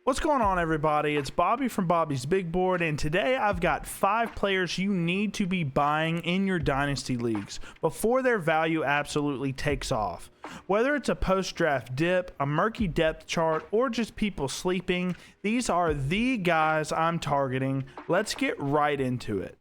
What's going on, everybody? It's Bobby from Bobby's Big Board, and today I've got 5 players you need to be buying in your Dynasty leagues before their value absolutely takes off. Whether it's a post-draft dip, a murky depth chart, or just people sleeping, these are the guys I'm targeting. Let's get right into it.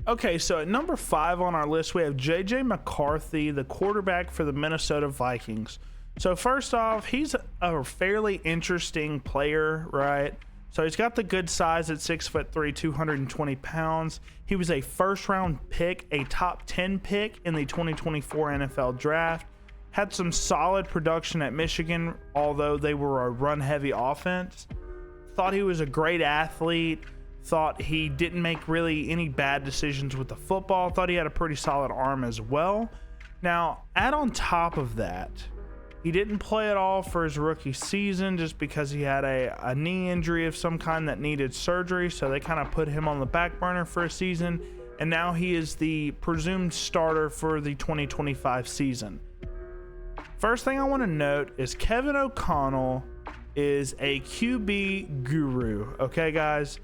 Okay, so at number 5 on our list, we have JJ McCarthy, the quarterback for the Minnesota Vikings. So first off, he's a fairly interesting player, right? So he's got the good size at 6'3", 220 pounds. He was a first-round pick, a top 10 pick in the 2024 NFL Draft. Had some solid production at Michigan, although they were a run-heavy offense. Thought he was a great athlete. Thought he didn't make really any bad decisions with the football. Thought he had a pretty solid arm as well. Now, add on top of that, he didn't play at all for his rookie season just because he had a knee injury of some kind that needed surgery. So they kind of put him on the back burner for a season. And now he is the presumed starter for the 2025 season. First thing I want to note is Kevin O'Connell is a QB guru. Okay, guys?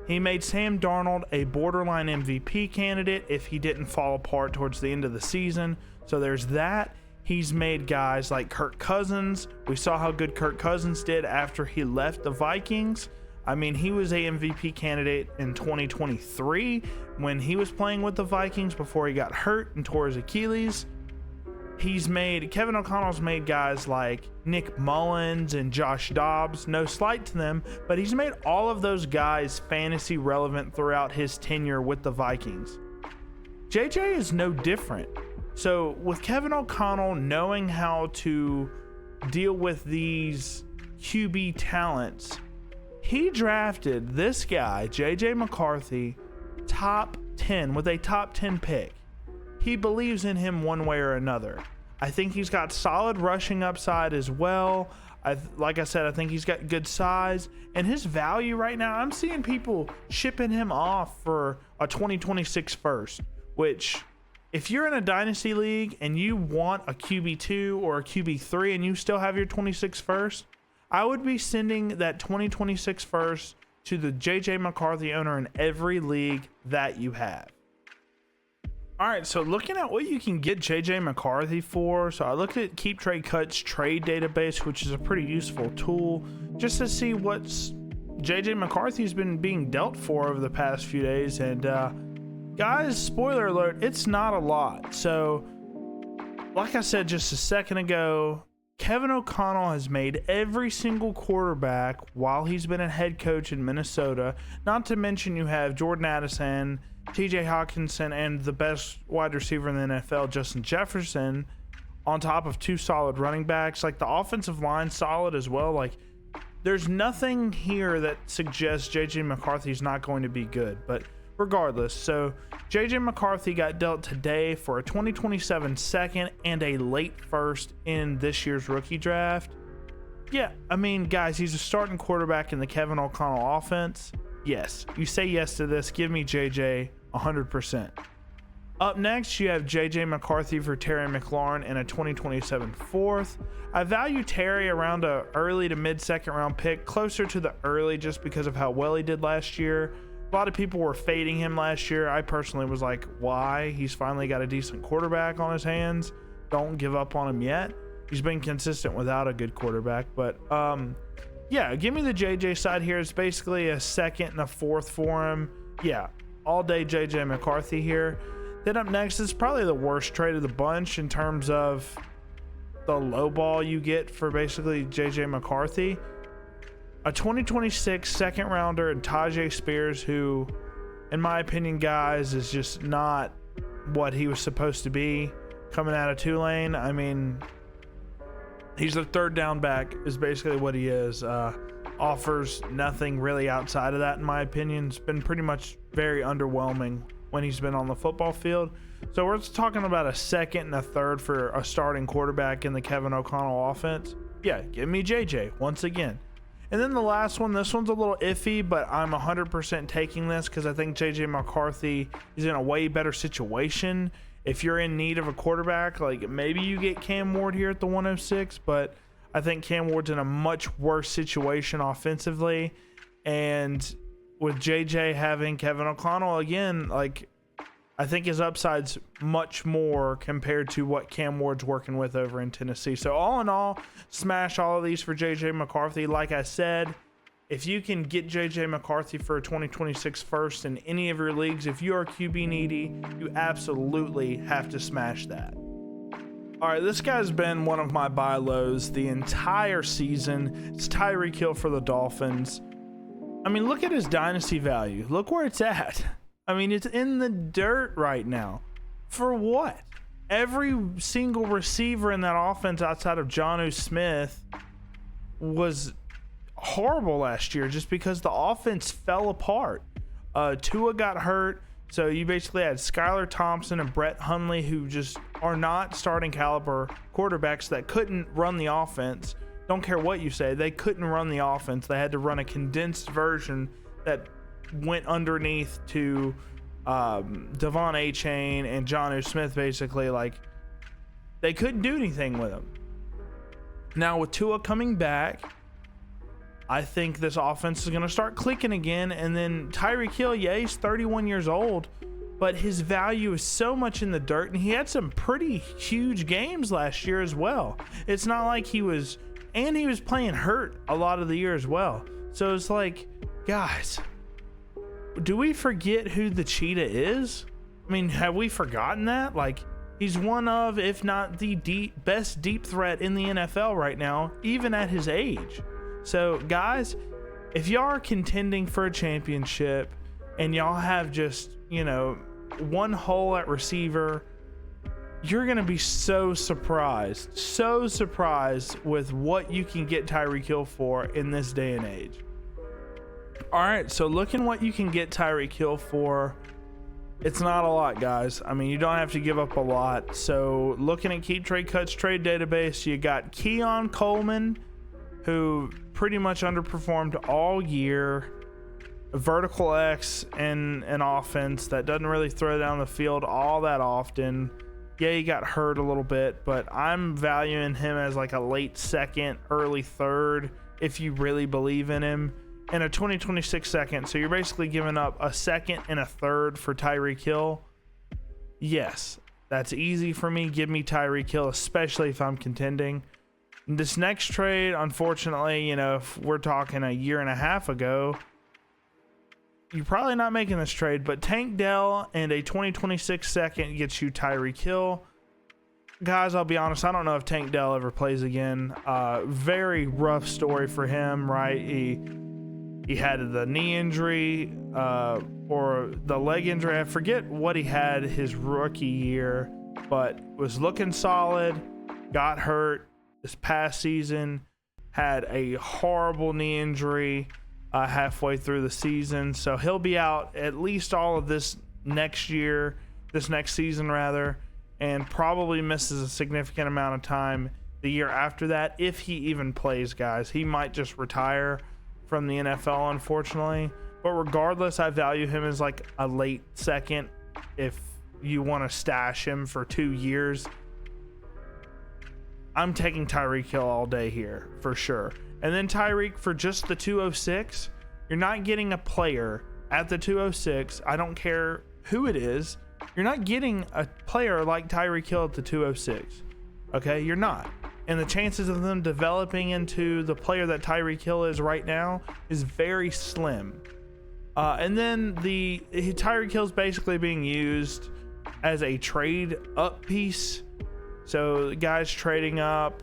He made Sam Darnold a borderline MVP candidate if he didn't fall apart towards the end of the season. So there's that. He's made guys like Kirk Cousins. We saw how good Kirk Cousins did after he left the Vikings. I mean, he was a MVP candidate in 2023 when he was playing with the Vikings before he got hurt and tore his Achilles. Kevin O'Connell's made guys like Nick Mullins and Josh Dobbs, no slight to them, but he's made all of those guys fantasy relevant throughout his tenure with the Vikings. JJ is no different. So with Kevin O'Connell knowing how to deal with these QB talents, he drafted this guy, JJ McCarthy, top 10 with a top 10 pick. He believes in him one way or another. I think he's got solid rushing upside as well. Like I said, I think he's got good size. And his value right now, I'm seeing people shipping him off for a 2026 first, which if you're in a Dynasty league and you want a QB2 or a QB3 and you still have your 26 first, I would be sending that 2026 first to the JJ McCarthy owner in every league that you have. All right, so looking at what you can get JJ McCarthy for, so I looked at Keep Trade Cuts trade database, which is a pretty useful tool, just to see what's JJ McCarthy's been being dealt for over the past few days. And guys, spoiler alert, it's not a lot. So like I said just a second ago, Kevin O'Connell has made every single quarterback while he's been a head coach in Minnesota. Not to mention you have Jordan Addison, TJ Hawkinson, and the best wide receiver in the NFL, Justin Jefferson, on top of 2 solid running backs. Like, the offensive line solid as well. Like, there's nothing here that suggests JJ McCarthy's not going to be good. But regardless, so JJ McCarthy got dealt today for a 2027 second and a late first in this year's rookie draft. Yeah, I mean, guys, he's a starting quarterback in the Kevin O'Connell offense. Yes, you say yes to this. Give me JJ 100%. Up next, you have JJ McCarthy for Terry McLaurin in a 2027 fourth. I value Terry around a early to mid-second round pick, closer to the early just because of how well he did last year. A lot of people were fading him last year. I personally was like, why? He's finally got a decent quarterback on his hands. Don't give up on him yet. He's been consistent without a good quarterback, but yeah, give me the JJ side here. It's basically a second and a fourth for him. Yeah, all day JJ McCarthy here. Then up next is probably the worst trade of the bunch in terms of the low ball you get for basically JJ McCarthy. A 2026 second rounder and Tajay Spears, who, in my opinion, guys, is just not what he was supposed to be coming out of Tulane. I mean, he's a third down back is basically what he is. Offers nothing really outside of that, in my opinion. It's been pretty much very underwhelming when he's been on the football field. So we're talking about a second and a third for a starting quarterback in the Kevin O'Connell offense. Yeah, give me JJ once again. And then the last one, this one's a little iffy, but I'm 100% taking this because I think JJ McCarthy is in a way better situation if you're in need of a quarterback, like maybe you get Cam Ward here at the 106, but I think Cam Ward's in a much worse situation offensively. And with JJ having Kevin O'Connell again, like I think his upside's much more compared to what Cam Ward's working with over in Tennessee. So all in all, smash all of these for JJ McCarthy. Like I said, if you can get JJ McCarthy for a 2026 first in any of your leagues, if you are QB needy, you absolutely have to smash that. All right, this guy's been one of my buy lows the entire season. It's Tyreek Hill for the Dolphins. I mean, look at his dynasty value. Look where it's at. I mean, it's in the dirt right now. For what? Every single receiver in that offense outside of Jonnu Smith was horrible last year just because the offense fell apart. Tua got hurt, so you basically had Skylar Thompson and Brett Hundley, who just are not starting caliber quarterbacks that couldn't run the offense. Don't care what you say, they couldn't run the offense. They had to run a condensed version that went underneath to Devon A-Chain and Jonnu Smith. Basically, like, they couldn't do anything with him. Now with Tua coming back, I think this offense is going to start clicking again. And then Tyreek Hill, yeah, he's 31 years old, but his value is so much in the dirt, and he had some pretty huge games last year as well. It's not like he was playing hurt a lot of the year as well. So it's like, guys, do we forget who the Cheetah is? I mean, have we forgotten that? Like, he's one of, if not the best deep threat in the NFL right now, even at his age. So, guys, if y'all are contending for a championship and y'all have just, one hole at receiver, you're going to be so surprised with what you can get Tyreek Hill for in this day and age. All right, so looking what you can get Tyreek Hill for, it's not a lot, guys. I mean, you don't have to give up a lot. So looking at Keep Trade Cuts trade database, you got Keon Coleman, who pretty much underperformed all year. Vertical X in an offense that doesn't really throw down the field all that often. Yeah, he got hurt a little bit, but I'm valuing him as like a late second, early third if you really believe in him. And a 2026 second, so you're basically giving up a second and a third for Tyreek Hill. Yes, that's easy for me. Give me Tyreek Hill, especially if I'm contending. This next trade, unfortunately, if we're talking a year and a half ago, you're probably not making this trade, but Tank Dell and a 2026 second gets you Tyreek Hill. Guys, I'll be honest, I don't know if Tank Dell ever plays again. Very rough story for him, right? He had the knee injury or the leg injury. I forget what he had his rookie year, but was looking solid, got hurt this past season, had a horrible knee injury halfway through the season. So he'll be out at least all of this next season rather, and probably misses a significant amount of time the year after that, if he even plays, guys. He might just retire from the NFL, unfortunately. But regardless, I value him as like a late second if you want to stash him for 2 years. I'm taking Tyreek Hill all day here for sure. And then Tyreek for just the 206. You're not getting a player at the 206. I don't care who it is. You're not getting a player like Tyreek Hill at the 206. Okay, you're not. And the chances of them developing into the player that Tyreek Hill is right now is very slim. And then Tyreek Hill is basically being used as a trade up piece. So guys trading up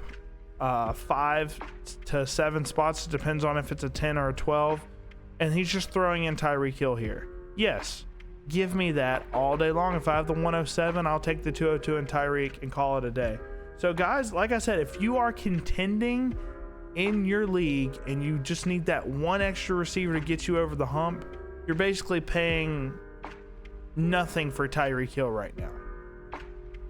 5 to 7 spots. It depends on if it's a 10 or a 12. And he's just throwing in Tyreek Hill here. Yes, give me that all day long. If I have the 107, I'll take the 202 and Tyreek and call it a day. So guys, like I said, if you are contending in your league and you just need that one extra receiver to get you over the hump, you're basically paying nothing for Tyreek Hill right now.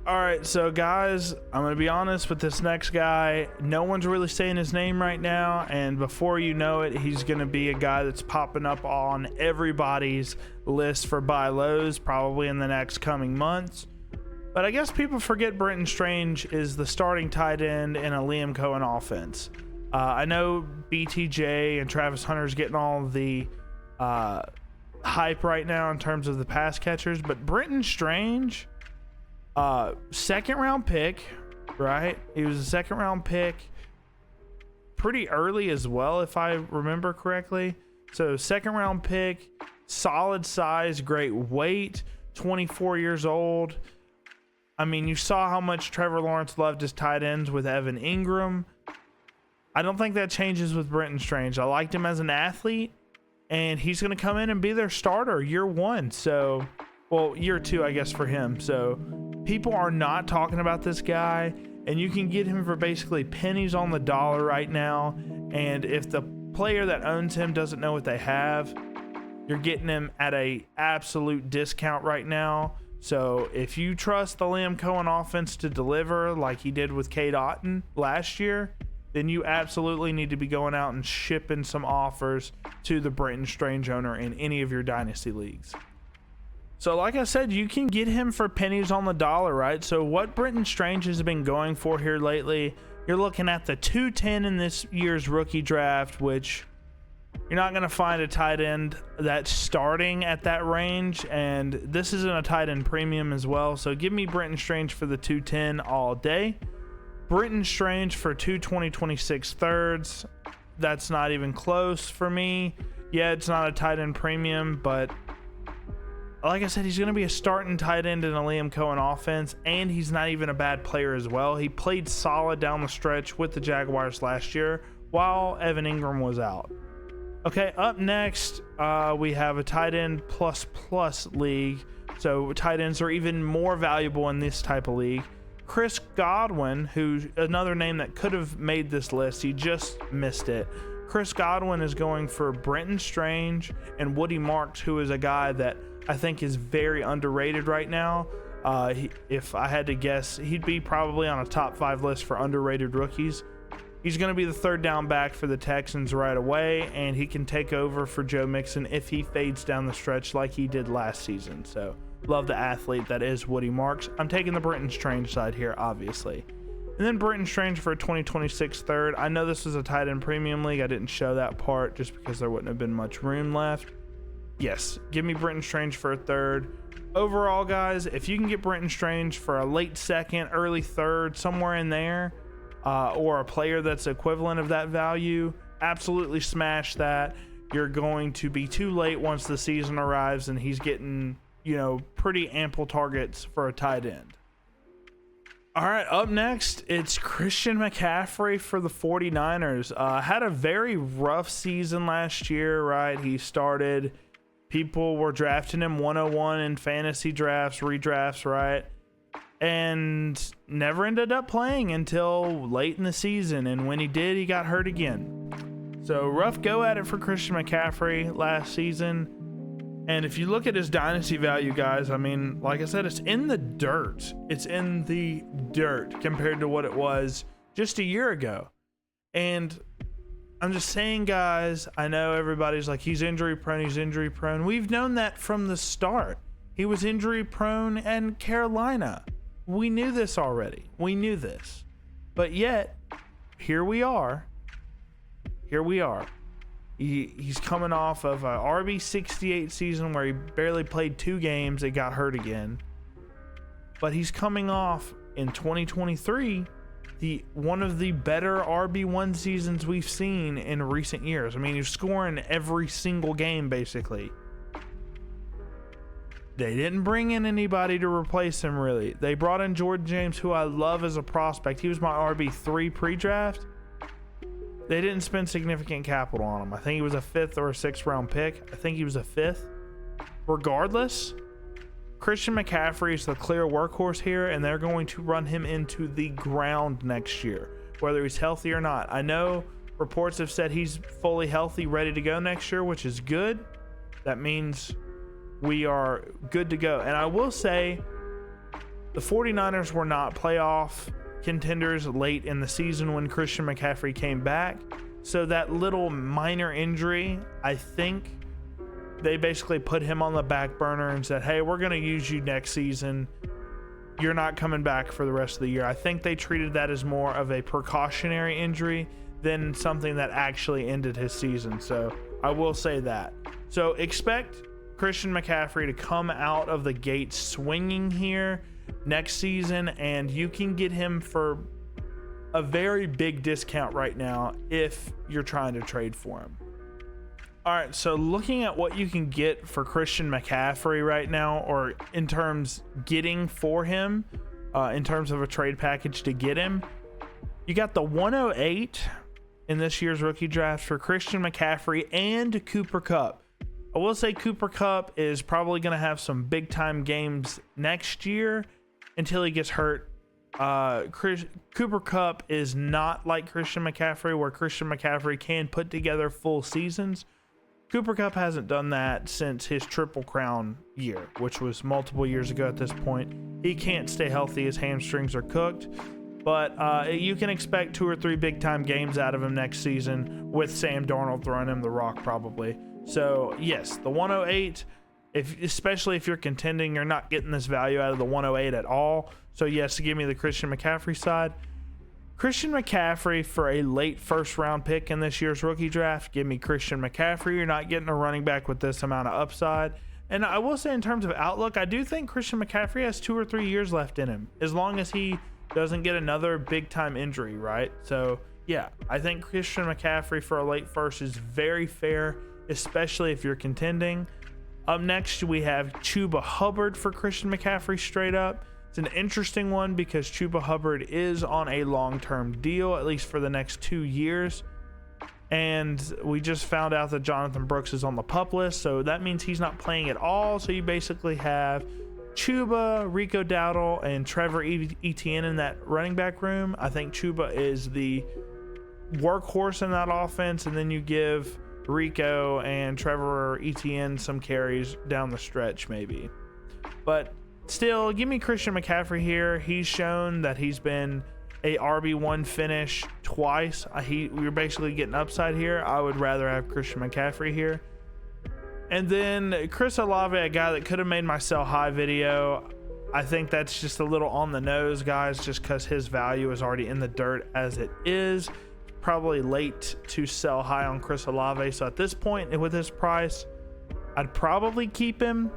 All right, so guys, I'm going to be honest with this next guy. No one's really saying his name right now, and before you know it, he's going to be a guy that's popping up on everybody's list for buy lows probably in the next coming months. But I guess people forget Brenton Strange is the starting tight end in a Liam Cohen offense. I know BTJ and Travis Hunter's getting all the hype right now in terms of the pass catchers, but Brenton Strange, second round pick, right? He was a second round pick pretty early as well, if I remember correctly. So second round pick, solid size, great weight, 24 years old. I mean, you saw how much Trevor Lawrence loved his tight ends with Evan Ingram. I don't think that changes with Brenton Strange. I liked him as an athlete, and he's going to come in and be their starter year one. So, well, year two, I guess, for him. So people are not talking about this guy, and you can get him for basically pennies on the dollar right now. And if the player that owns him doesn't know what they have, you're getting him at a absolute discount right now. So if you trust the Liam Cohen offense to deliver like he did with Cade Otton last year, then you absolutely need to be going out and shipping some offers to the Brenton Strange owner in any of your dynasty leagues. So like I said, you can get him for pennies on the dollar, right? So what Brenton Strange has been going for here lately, you're looking at the 210 in this year's rookie draft, which you're not going to find a tight end that's starting at that range, and this isn't a tight end premium as well. So give me Brenton Strange for the 210 all day. Brenton Strange for 2026 thirds. That's not even close for me. Yeah, it's not a tight end premium, but like I said, he's going to be a starting tight end in a Liam Cohen offense, and he's not even a bad player as well. He played solid down the stretch with the Jaguars last year while Evan Ingram was out. Okay, up next, we have a tight end plus league. So tight ends are even more valuable in this type of league. Chris Godwin, who's another name that could have made this list, he just missed it. Chris Godwin is going for Brenton Strange and Woody Marks, who is a guy that I think is very underrated right now. If I had to guess, he'd be probably on a top 5 list for underrated rookies. He's going to be the third down back for the Texans right away, and he can take over for Joe Mixon if he fades down the stretch like he did last season. So love the athlete that is Woody Marks. I'm taking the Brenton Strange side here, obviously. And then Brenton Strange for a 2026 third. I know this is a tight end premium league. I didn't show that part just because there wouldn't have been much room left. Yes, give me Brenton Strange for a third. Overall, guys, if you can get Brenton Strange for a late second, early third, somewhere in there, or a player that's equivalent of that value, absolutely smash that. You're going to be too late once the season arrives and he's getting, pretty ample targets for a tight end. All right, up next, it's Christian McCaffrey for the 49ers. Had a very rough season last year, right? He started, people were drafting him 101 in fantasy drafts, redrafts, right? And never ended up playing until late in the season. And when he did, he got hurt again. So rough go at it for Christian McCaffrey last season. And if you look at his dynasty value, guys, I mean, like I said, it's in the dirt. It's in the dirt compared to what it was just a year ago. And I'm just saying, guys, I know everybody's like, he's injury prone. We've known that from the start. He was injury prone in Carolina. We knew this already. We knew this. But yet, here we are. He's coming off of a RB68 season where he barely played 2 games. It got hurt again. But he's coming off in 2023, one of the better RB1 seasons we've seen in recent years. I mean, he's scoring every single game, basically. They didn't bring in anybody to replace him, really. They brought in Jordan James, who I love as a prospect. He was my RB3 pre-draft. They didn't spend significant capital on him. I think he was a 5th or a 6th round pick. I think he was a 5th. Regardless, Christian McCaffrey is the clear workhorse here, and they're going to run him into the ground next year, whether he's healthy or not. I know reports have said he's fully healthy, ready to go next year, which is good. That means we are good to go. And I will say the 49ers were not playoff contenders late in the season when Christian McCaffrey came back. So that little minor injury, I think they basically put him on the back burner and said, hey, we're going to use you next season. you're not coming back for the rest of the year. I think they treated that as more of a precautionary injury than something that actually ended his season. So I will say that. So expect Christian McCaffrey to come out of the gate swinging here next season, and you can get him for a very big discount right now if you're trying to trade for him. All right, so looking at what you can get for Christian McCaffrey right now, or in terms getting for him, in terms of a trade package to get him, you got the 108 in this year's rookie draft for Christian McCaffrey and Cooper Kupp. I will say Cooper Kupp is probably going to have some big time games next year until he gets hurt. Cooper Kupp is not like Christian McCaffrey, where Christian McCaffrey can put together full seasons. Cooper Kupp hasn't done that since his Triple Crown year, which was multiple years ago at this point. He can't stay healthy. His hamstrings are cooked. But you can expect 2 or 3 big-time games out of him next season with Sam Darnold throwing him the rock probably. So, yes, the 108, especially if you're contending, you're not getting this value out of the 108 at all. So, yes, give me the Christian McCaffrey side. Christian McCaffrey for a late first-round pick in this year's rookie draft. Give me Christian McCaffrey. You're not getting a running back with this amount of upside. And I will say in terms of outlook, I do think Christian McCaffrey has 2 or 3 years left in him, as long as he doesn't get another big-time injury, right? So, yeah, I think Christian McCaffrey for a late first is very fair, especially if you're contending. Up next, we have Chuba Hubbard for Christian McCaffrey straight up. It's an interesting one because Chuba Hubbard is on a long-term deal, at least for the next 2 years. And we just found out that Jonathan Brooks is on the PUP list, so that means he's not playing at all. So you basically have Chuba, Rico Dowdle, and Trevor Etienne in that running back room. I think Chuba is the workhorse in that offense, and then you give Rico and Trevor Etienne some carries down the stretch maybe. But still, give me Christian McCaffrey here. He's shown that he's been a RB1 finish twice. We're basically getting upside here. I would rather have Christian McCaffrey here. And then Chris Olave, a guy that could have made my sell high video. I think that's just a little on the nose, guys, just because his value is already in the dirt as it is. Probably late to sell high on Chris Olave. So at this point, with his price, I'd probably keep him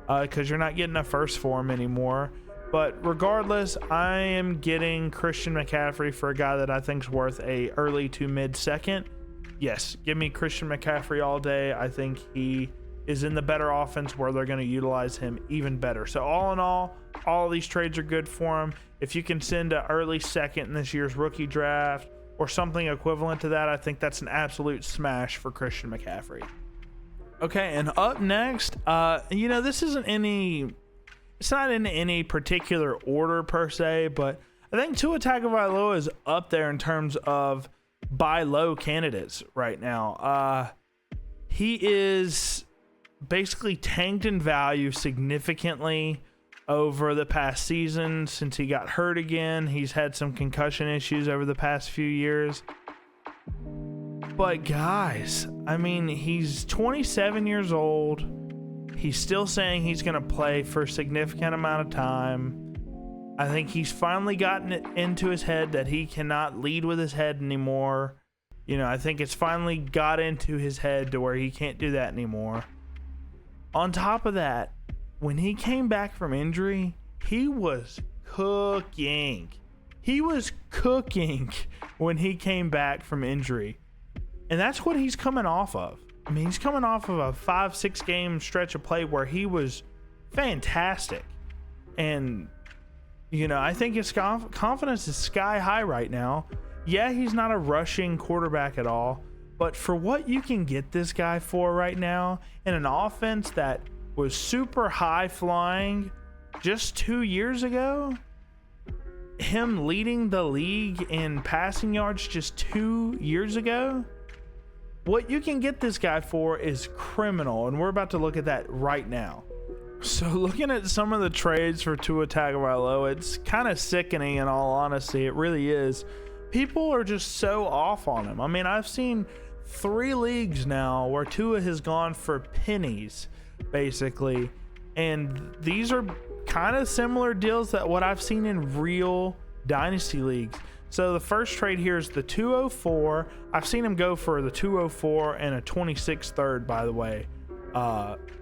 because you're not getting a first for him anymore. But regardless, I am getting Christian McCaffrey for a guy that I think is worth a early to mid second. Yes, give me Christian McCaffrey all day. I think he is in the better offense where they're going to utilize him even better. So all in all of these trades are good for him. If you can send an early second in this year's rookie draft or something equivalent to that, I think that's an absolute smash for Christian McCaffrey. Okay, and up next, this isn't it's not in any particular order per se, but I think Tua Tagovailoa is up there in terms of buy low candidates right now. He is basically tanked in value significantly over the past season since he got hurt again. He's had some concussion issues over the past few years. But guys, I mean, he's 27 years old. He's still saying he's going to play for a significant amount of time. I think he's finally gotten it into his head that he cannot lead with his head anymore. I think it's finally got into his head to where he can't do that anymore. On top of that, when he came back from injury, he was cooking. He was cooking when he came back from injury. And that's what he's coming off of. I mean, he's coming off of a 5-6 game stretch of play where he was fantastic. And, I think his confidence is sky high right now. Yeah, he's not a rushing quarterback at all. But for what you can get this guy for right now in an offense that was super high flying just 2 years ago, him leading the league in passing yards just 2 years ago, what you can get this guy for is criminal, and we're about to look at that right now. So looking at some of the trades for Tua Tagovailoa, it's kind of sickening in all honesty. It really is. People are just so off on him. I mean, I've seen 3 leagues now where Tua has gone for pennies, basically, and these are kind of similar deals that what I've seen in real Dynasty leagues. So the first trade here is the 204. I've seen him go for the 204 and a 26 third, by the way.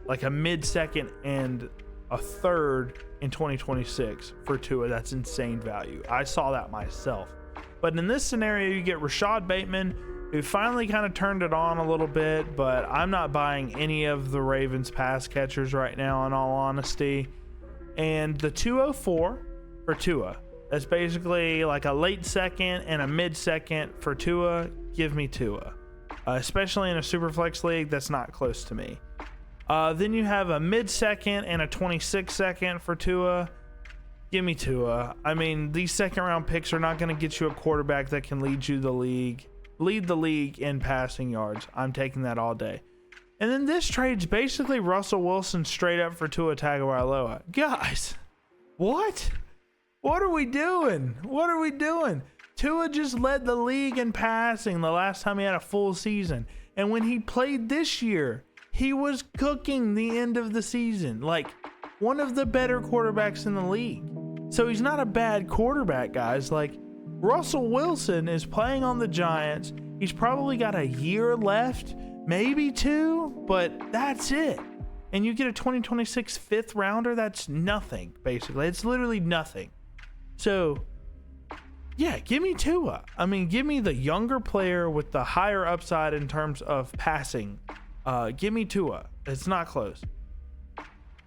Like a mid-second and a third in 2026 for Tua. That's insane value. I saw that myself. But in this scenario, you get Rashad Bateman, who finally kind of turned it on a little bit, but I'm not buying any of the Ravens pass catchers right now, in all honesty. And the 204 for Tua. That's basically like a late second and a mid-second for Tua. Give me Tua. Especially in a Superflex league, that's not close to me. Then you have a mid-second and a 26-second for Tua. Give me Tua. I mean, these second-round picks are not going to get you a quarterback that can lead the league in passing yards. I'm taking that all day. And then this trade's basically Russell Wilson straight up for Tua Tagovailoa. Guys, what? What are we doing? What are we doing? Tua just led the league in passing the last time he had a full season. And when he played this year, he was cooking the end of the season. Like, one of the better quarterbacks in the league. So he's not a bad quarterback, guys. Like, Russell Wilson is playing on the Giants. He's probably got a year left, maybe 2, but that's it. And you get a 2026 fifth rounder, that's nothing, basically. It's literally nothing. So, yeah, give me Tua. I mean, give me the younger player with the higher upside in terms of passing. Give me Tua. It's not close.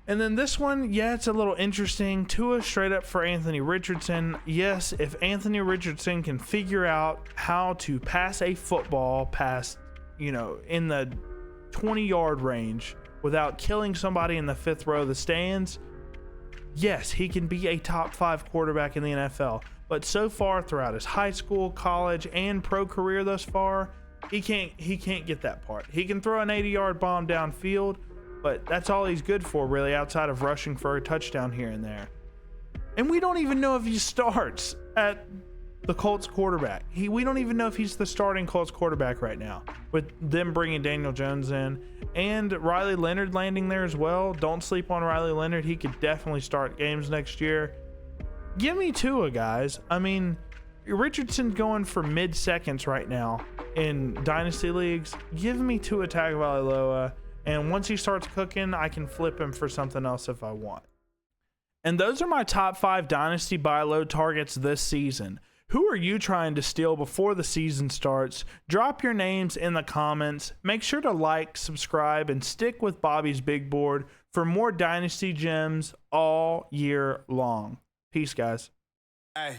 And then this one, yeah, it's a little interesting. Tua straight up for Anthony Richardson. Yes, if Anthony Richardson can figure out how to pass a football past, in the 20-yard range without killing somebody in the 5th row of the stands, yes, he can be a top 5 quarterback in the NFL. But so far throughout his high school, college, and pro career thus far, he can't get that part. He can throw an 80-yard bomb downfield, but that's all he's good for, really, outside of rushing for a touchdown here and there. And we don't even know if he starts at the Colts quarterback. We don't even know if he's the starting Colts quarterback right now, with them bringing Daniel Jones in and Riley Leonard landing there as well. Don't sleep on Riley Leonard. He could definitely start games next year. Give me Tua, guys. I mean, Richardson's going for mid-seconds right now in Dynasty leagues. Give me Tua Tagovailoa, and once he starts cooking, I can flip him for something else if I want. And those are my top 5 Dynasty buy low targets this season. Who are you trying to steal before the season starts? Drop your names in the comments. Make sure to like, subscribe, and stick with Bobby's Big Board for more Dynasty gems all year long. Peace, guys. Hey.